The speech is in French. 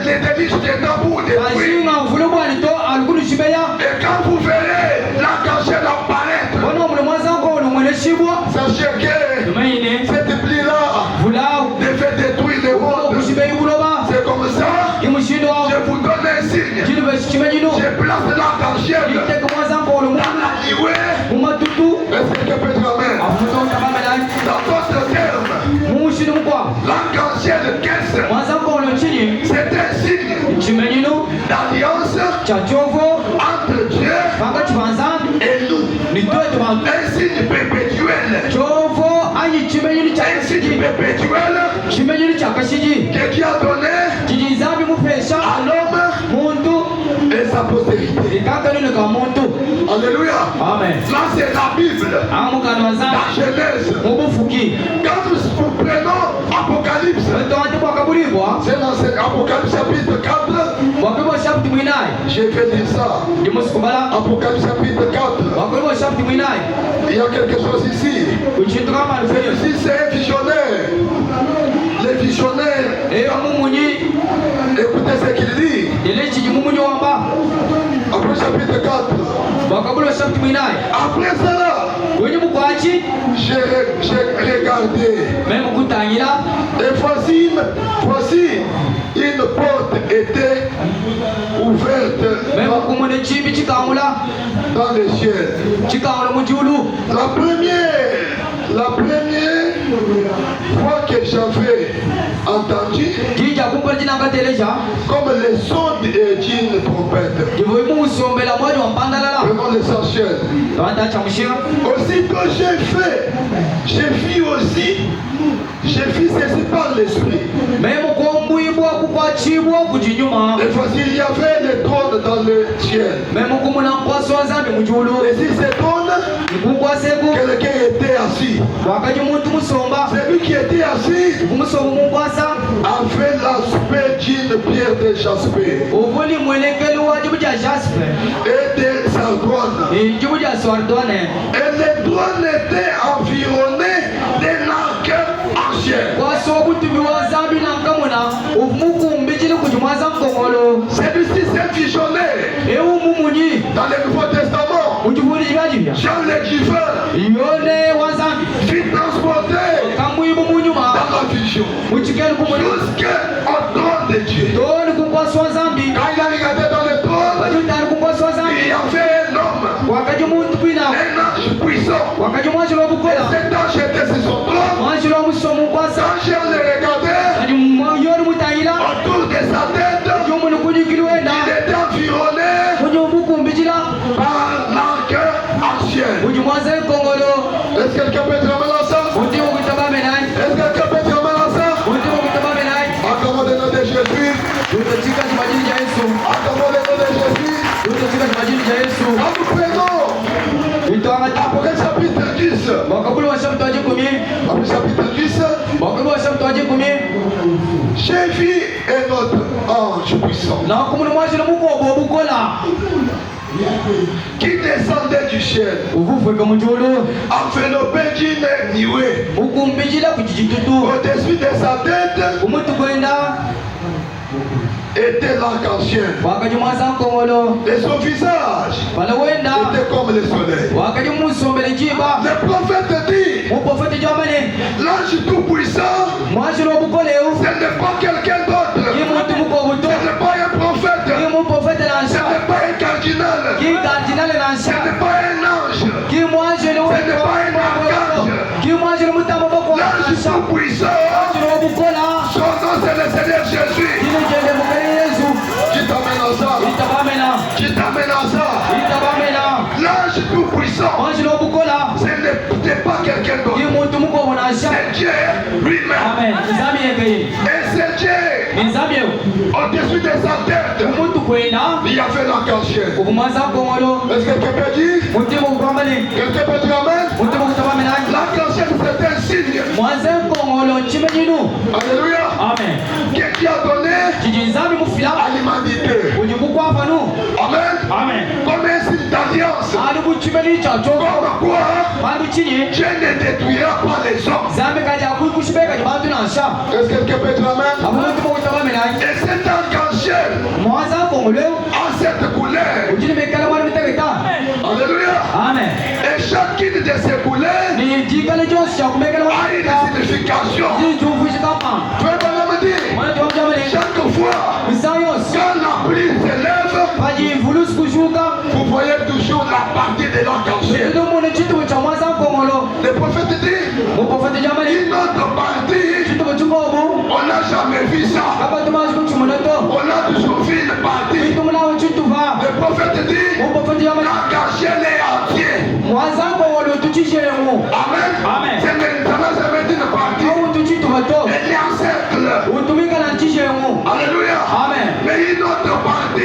les délices des tambours détruits. Et quand vous verrez l'arc-en-ciel apparaître, sachez que cette pluie-là devait détruire le monde. C'est comme ça. Je vous donne un signe. Je place l'arc-en-ciel dans la liouée. Est-ce que tu peux dire amen? Dans votre terme, l'arc-en-ciel caisse, c'est un signe d'alliance entre Dieu et nous. Un signe perpétuel. Un signe perpétuel que Dieu a donné à l'homme et sa postérité. Alléluia. Amen. Là c'est la Bible. La Genèse. Quand nous prenons Apocalypse, c'est dans Apocalypse chapitre 4. Je vais dire ça. Apocalypse chapitre 4. Il y a quelque chose ici. Ici c'est un visionnaire. Les visionnaires. Écoutez ce qu'il dit. Après chapitre 4. Après cela, j'ai regardé. Et voici une porte était ouverte dans les cieux. La première fois que j'avais entendu comme les sons d'une trompette. Vraiment l'essentiel. Aussitôt j'ai vu ceci par l'esprit. Et voici il y avait les trônes dans le ciel. Et si ces trônes, quelqu'un était assis. Celui qui était assis avait l'aspect d'une pierre de jaspe et de sardoine. Et les trônes étaient environnés d'un arc-en-ciel. Celui-ci s'est visionné dans le Nouveau Testament. Jean l'écrivain fut transporté dans la vision jusqu'au trône de Dieu. Quand il a regardé dans le trône, il y avait un homme, un ange puissant. Et cet ange était sur son trône. Quand je le regardais, autour de sa tête, il était environné par l'arc-en-ciel. Est-ce que quelqu'un peut dire amen à ça? Est-ce que quelqu'un peut dire amen à ça? Acclamons le nom de Jésus. Acclamons le nom de Jésus. Quand nous prenons Apocalypse chapitre 10. Apocalypse chapitre 10. J'ai vu un autre ange puissant qui descendait du ciel, enveloppé d'une nuée. Au-dessus de sa tête était l'arc-en-ciel. Et son visage était comme le soleil. Le prophète dit, l'ange tout-puissant, ce n'est pas quelqu'un d'autre. Ce n'est pas un prophète. Ce n'est pas un cardinal. Ce n'est pas un ange. Ce n'est pas un archange. L'ange tout-puissant, son nom c'est le Seigneur Jésus. Qui t'amène à ça? Qui t'amène à ça? L'ange tout-puissant, ce n'est pas quelqu'un d'autre. C'est Dieu lui-même. Et c'est Dieu. Au-dessus de sa tête, il y avait l'arc-en-ciel. Est-ce que quelqu'un peut dire? Quelqu'un peut dire amen? L'arc-en-ciel c'est un signe. Alléluia. Amen. Que Dieu a donné à l'humanité. Amen. Amen. Comme un signe d'alliance. Comme quoi Dieu ne détruira pas les hommes. Est-ce que quelqu'un peut dire amen? Et cet arc arc-en-ciel en cette couleur. Alléluia. Amen. Et chacune de ces couleurs a une signification. Frère me dit, chaque fois quand la pluie s'élève, vous voyez toujours la partie de l'arc-en-ciel. Le prophète dit, une autre partie, on n'a jamais vu ça. On a toujours vu une partie. Le prophète dit, l'arc-en-ciel est entier. Amen. Amen. C'est maintenant ça veut dire une partie. Elle est en cercle. Alléluia. Amen. Mais une autre